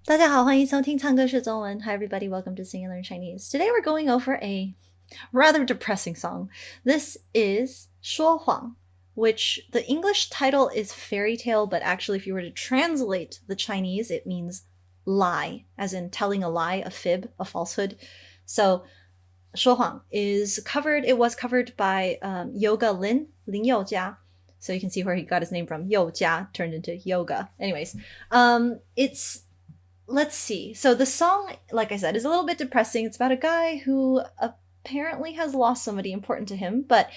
大家好，欢迎收听唱歌是中文. Hi everybody, welcome to Sing and Learn Chinese. Today we're going over a rather depressing song. This is 说谎, which the English title is fairy tale, but actually if you were to translate the Chinese, it means lie, as in telling a lie, a fib, a falsehood. So 说谎 was covered by Yoga Lin Youjia. So you can see where he got his name from. Youjia turned into yoga. Anyways, let's see. So the song, like I said, is a little bit depressing. It's about a guy who apparently has lost somebody important to him, but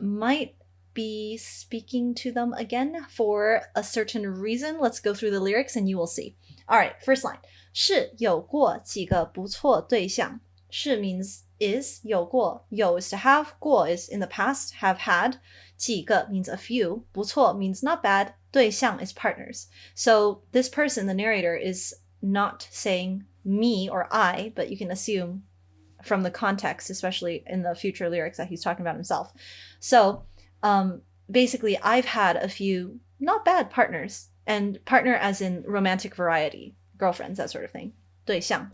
might be speaking to them again for a certain reason. Let's go through the lyrics and you will see. All right, first line. 是有过几个不错对象. 是 means is, 有过, 有 is to have, 过 is in the past, have had. 几个 means a few, 不错 means not bad, 对象 is partners. So this person, the narrator, is not saying me or I, but you can assume from the context, especially in the future lyrics, that he's talking about himself. So basically, I've had a few not bad partners, and partner as in romantic variety, girlfriends, that sort of thing. 对象.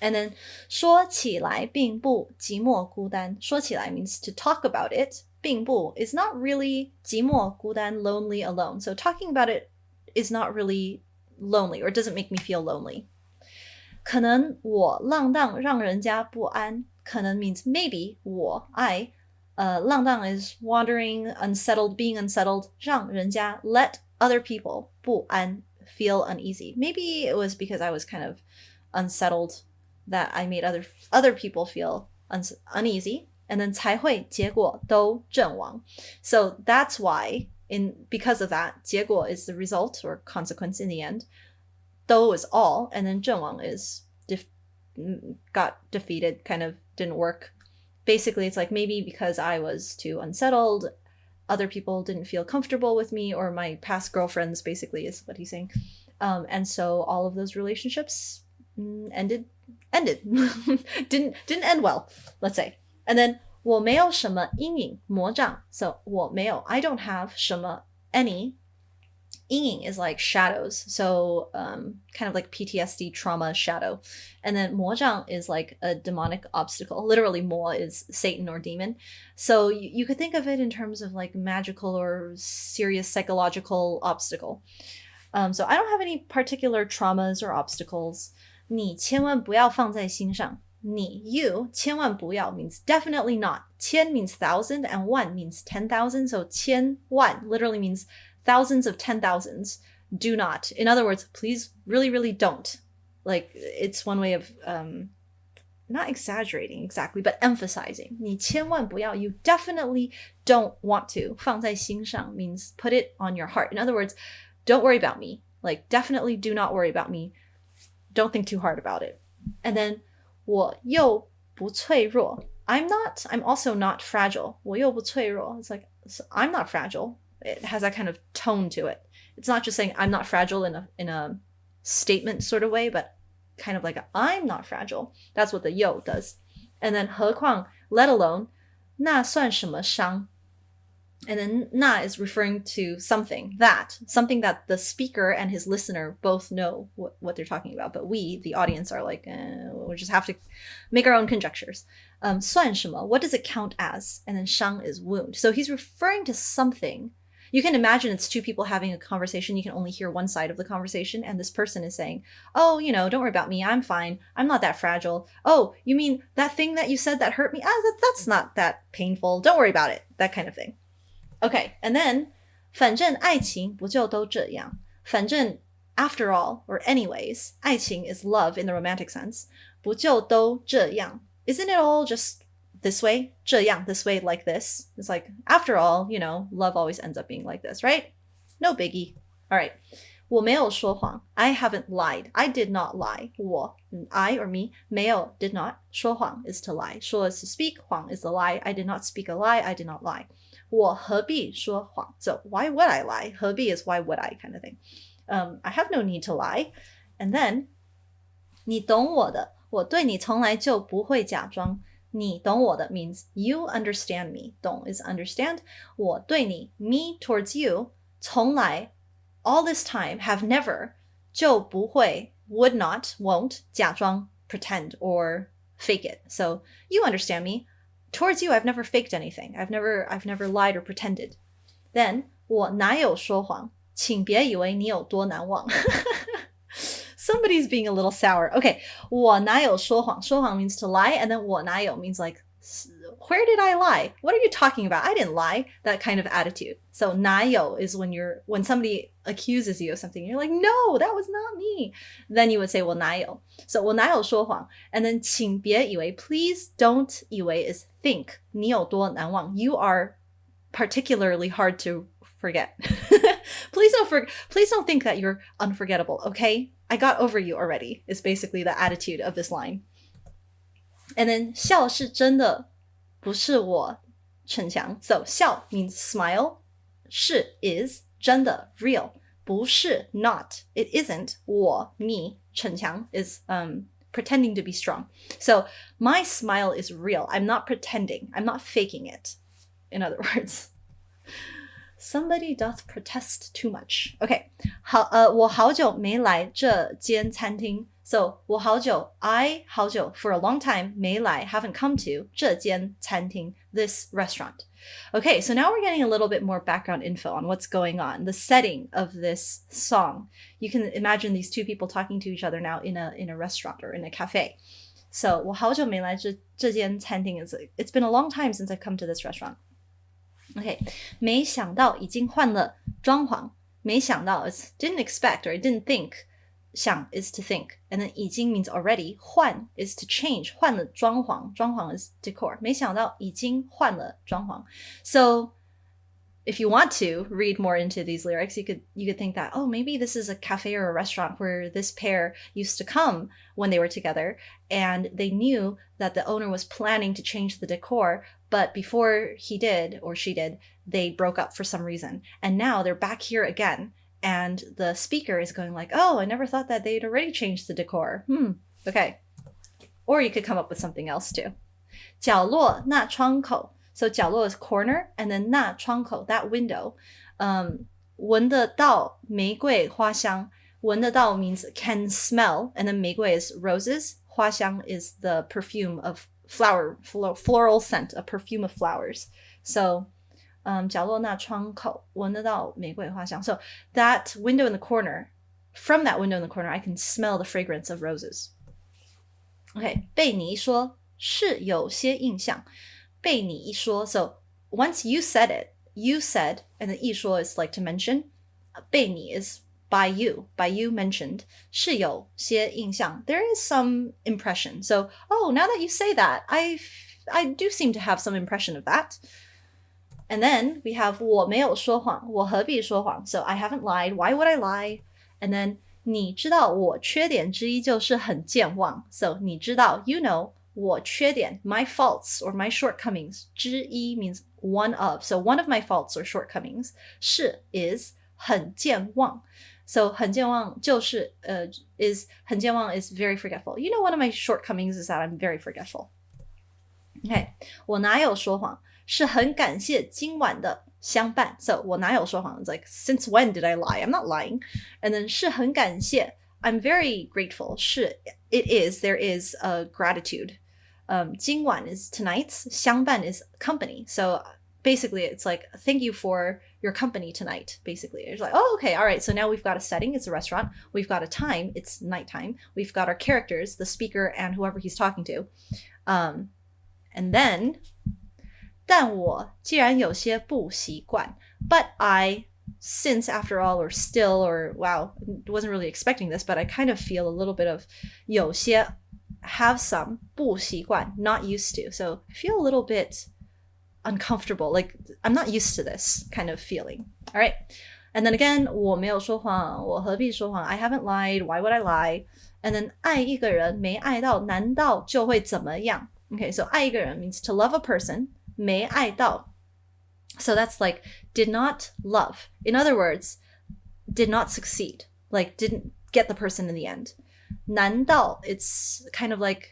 And then 说起来并不寂寞孤单. 说起来 means to talk about it. 并不 is not really 寂寞孤单, lonely, alone. So talking about it is not really lonely, or doesn't make me feel lonely. 可能我浪荡让人家不安. 可能 means maybe 我 I. 浪荡 is wandering, unsettled, being unsettled. 让人家 let other people 不安 feel uneasy. Maybe it was because I was kind of unsettled that I made other people feel uneasy. And then 才会结果都阵亡. So that's why, because of that, 结果 is the result or consequence in the end. 都 is all, and then 阵亡 is got defeated, kind of didn't work. Basically, it's like maybe because I was too unsettled, other people didn't feel comfortable with me, or my past girlfriends, basically, is what he's saying. And so all of those relationships ended. didn't end well, let's say. And then 我没有什么阴影魔障. So 我没有, I don't have 什么 any. 阴影 is like shadows, so kind of like PTSD trauma shadow. And then 魔障 is like a demonic obstacle. Literally 魔 is Satan or demon. So you could think of it in terms of like magical or serious psychological obstacle. So I don't have any particular traumas or obstacles. 你千万不要放在心上. 你 you 千万不要 means definitely not. 千 means thousand and 万 means 10,000. So 千万literally means thousands of 10,000s. Do not. In other words, please really, really don't. Like, it's one way of not exaggerating exactly, but emphasizing. 你千万不要, you definitely don't want to. 放在心上 means put it on your heart. In other words, don't worry about me. Like, definitely do not worry about me. Don't think too hard about it. And then 我又不脆弱. I'm also not fragile. 我又不脆弱. It's like, so I'm not fragile. It has that kind of tone to it. It's not just saying I'm not fragile in a statement sort of way, but kind of like I'm not fragile. That's what the 又 does. And then 何况, let alone, 那算什么伤? And then 那 is referring to something that the speaker and his listener both know what they're talking about. But we, the audience, are like, we just have to make our own conjectures. 算什么? What does it count as? And then 伤 is wound. So he's referring to something. You can imagine it's two people having a conversation. You can only hear one side of the conversation. And this person is saying, oh, don't worry about me. I'm fine. I'm not that fragile. Oh, you mean that thing that you said that hurt me? That's not that painful. Don't worry about it. That kind of thing. Okay, and then 反正爱情不就都这样. 反正 after all, or anyways, 爱情 is love in the romantic sense. 不就都这样. Isn't it all just this way? 这样, this way, like this. It's like, after all, love always ends up being like this, right? No biggie. All right. 我没有说谎. I haven't lied. I did not lie. 我, I or me, 没有 did not. 说谎 is to lie. 说 is to speak. 谎 is the lie. I did not speak a lie. I did not lie. 我何必说谎? So why would I lie? 何必 is why would I kind of thing. I have no need to lie. And then 你懂我的，我对你从来就不会假装。你懂我的 means you understand me. 懂 is understand. 我对你 me towards you 从来 all this time have never 就不会 would not, won't 假装 pretend or fake it. So you understand me. Towards you, I've never faked anything. I've never lied or pretended. Then 我哪有说谎，请别以为你有多难忘。Somebody's being a little sour. Okay, 我哪有说谎？说谎 means to lie, and then 我哪有 means like, where did I lie? What are you talking about? I didn't lie. That kind of attitude. So 哪有 is when somebody accuses you of something, you're like, no, that was not me. Then you would say 我哪有. So 我哪有说谎? And then 请别以为, please don't 以为 is think. 你有多难忘? You are particularly hard to forget. Please don't think that you're unforgettable, okay? I got over you already, is basically the attitude of this line. And then 笑是真的，不是我逞强. So 笑 means smile. 是 is 真的 real. 不是 not. It isn't 我 me. 逞强 is pretending to be strong. So my smile is real. I'm not pretending. I'm not faking it. In other words. Somebody doth protest too much. Okay. 我好久没来这间餐厅. So 我好久 for a long time 没来 haven't come to 这间餐厅 this restaurant. Okay, so now we're getting a little bit more background info on what's going on, the setting of this song. You can imagine these two people talking to each other now in a restaurant or in a cafe. So 我好久没来这间餐厅 it's been a long time since I've come to this restaurant. Okay, 没想到已经换了装潢。没想到 is didn't expect or I didn't think. 想 is to think. And then 已经 means already. 换 is to change. 换了装潢. 装潢 is decor. 没想到已经换了装潢. So if you want to read more into these lyrics, you could think that, oh, maybe this is a cafe or a restaurant where this pair used to come when they were together, and they knew that the owner was planning to change the decor, but before he did or she did, they broke up for some reason. And now they're back here again, and the speaker is going like, oh, I never thought that they'd already changed the decor. Okay. Or you could come up with something else too. 角落那窗口. So 角落 is corner, and then 那窗口 that window. 闻得到玫瑰花香. 闻得到 means can smell, and then 玫瑰 is roses. 花香 is the perfume of floral scent, a perfume of flowers. So 角落那窗口闻得到玫瑰花香. So that window in the corner, from that window in the corner, I can smell the fragrance of roses. Okay, 被你一说是有些印象。被你一说, so once you said it, you said, and then 一说 is like to mention. 被你 is by you mentioned. 是有些印象. There is some impression. So, oh, now that you say that, I do seem to have some impression of that. And then we have 我没有说谎，我何必说谎? So I haven't lied. Why would I lie? And then 你知道我缺点之一就是很健忘. So 你知道, you know, 我缺点 my faults or my shortcomings. 之一 means one of. So one of my faults or shortcomings 是 is 很健忘. So 很健忘就是很健忘 is very forgetful. You know, one of my shortcomings is that I'm very forgetful. Okay, 我哪有说谎？是很感谢今晚的相伴. So 我哪有说谎? It's like, since when did I lie? I'm not lying. And then 是很感谢. I'm very grateful. 是 it is, there is a gratitude. 今晚 is tonight's. 相伴 is company. So basically it's like, thank you for your company tonight, basically. It's like, oh, okay, all right. So now we've got a setting, it's a restaurant. We've got a time, it's nighttime. We've got our characters, the speaker and whoever he's talking to. And then, 但我既然有些不习惯, but I, since after all, or still, or wow, wasn't really expecting this, but I kind of feel a little bit of 有些, have some, 不习惯, not used to. So I feel a little bit uncomfortable, like I'm not used to this kind of feeling. All right. And then again, 我没有说谎，我何必说谎? I haven't lied. Why would I lie? And then 爱一个人没爱到，难道就会怎么样? Okay, so 爱一个人 means to love a person. 没爱到. So that's like did not love. In other words, did not succeed. Like didn't get the person in the end. 难道 it's kind of like,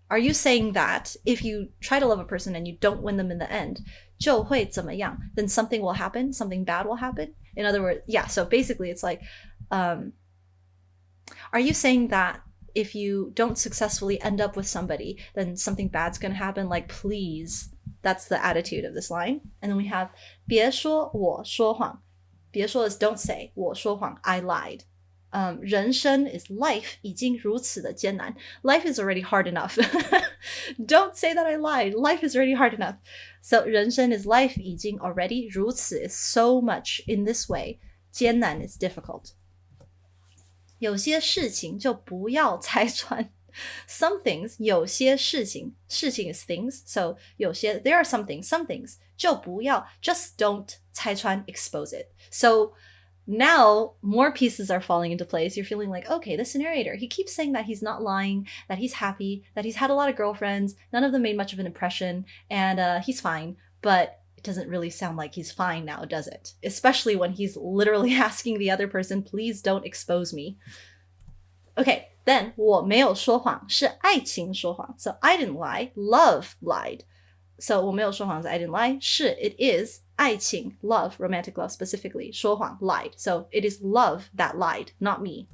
are you saying that if you try to love a person and you don't win them in the end, 就会怎么样? Then something will happen, something bad will happen? In other words, yeah, so basically it's like, Are you saying that if you don't successfully end up with somebody, then something bad's gonna happen? Like, please. That's the attitude of this line. And then we have 别说我说谎. 别说 is don't say. 我说谎 I lied. 人生 is life 已经如此的艰难. Life is already hard enough. Don't say that I lied. Life is already hard enough. So 人生 is life 已经 already 如此 is so much in this way. 艰难 is difficult. 有些事情就不要拆穿. Some things 有些事情 is things. So 有些 there are some things 就不要 just don't 拆穿 expose it. So now more pieces are falling into place. You're feeling like, okay, this narrator, he keeps saying that he's not lying, that he's happy, that he's had a lot of girlfriends, none of them made much of an impression, and he's fine. But it doesn't really sound like he's fine now, does it? Especially when he's literally asking the other person, please don't expose me. Okay, then 我没有说谎是爱情说谎. So I didn't lie, love lied. So 我没有说谎 is I didn't lie. 是 it is 爱情 love, romantic love specifically. 说谎 lied. So it is love that lied, not me.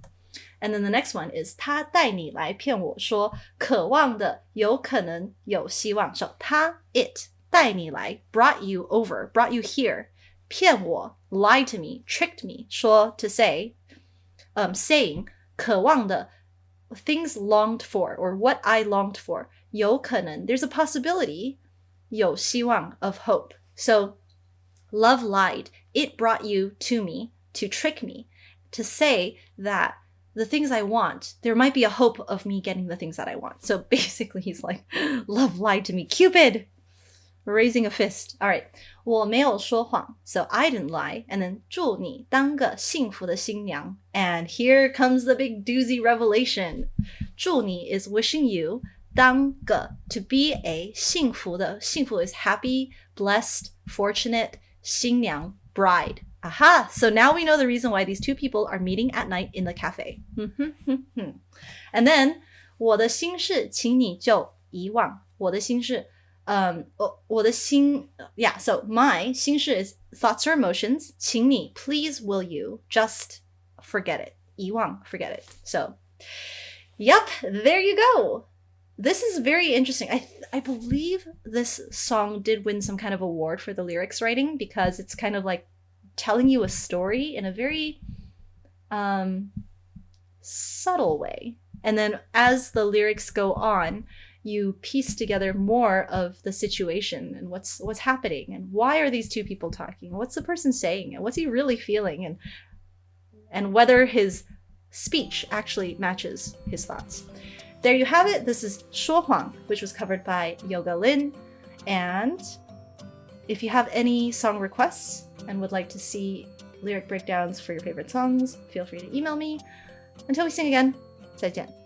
And then the next one is 他带你来骗我说渴望的有可能有希望. So 他 it 带你来 brought you over, brought you here. 骗我 lied to me, tricked me. 说 to say, saying 渴望的 things longed for or what I longed for. 有可能 there's a possibility. 有希望 of hope. So love lied. It brought you to me to trick me, to say that the things I want, there might be a hope of me getting the things that I want. So basically he's like, love lied to me. Cupid! Raising a fist. All right. 我没有说谎. So I didn't lie. And then 祝你当个幸福的新娘. And here comes the big doozy revelation. 祝你 is wishing you. 当个 to be a 幸福的 幸福 is happy, blessed, fortunate, 新娘 bride. Aha! So now we know the reason why these two people are meeting at night in the cafe. And then 我的心事请你就遗忘. 我的心事我的心 yeah, so my 心事 is thoughts or emotions. 请你 please will you just forget it. 遗忘 forget it. So yep, there you go. This is very interesting. I believe this song did win some kind of award for the lyrics writing because it's kind of like telling you a story in a very subtle way. And then as the lyrics go on, you piece together more of the situation and what's happening and why are these two people talking? What's the person saying? And what's he really feeling? And whether his speech actually matches his thoughts. There you have it. This is 说谎, which was covered by Yoga Lin. And if you have any song requests and would like to see lyric breakdowns for your favorite songs, feel free to email me. Until we sing again, 再见.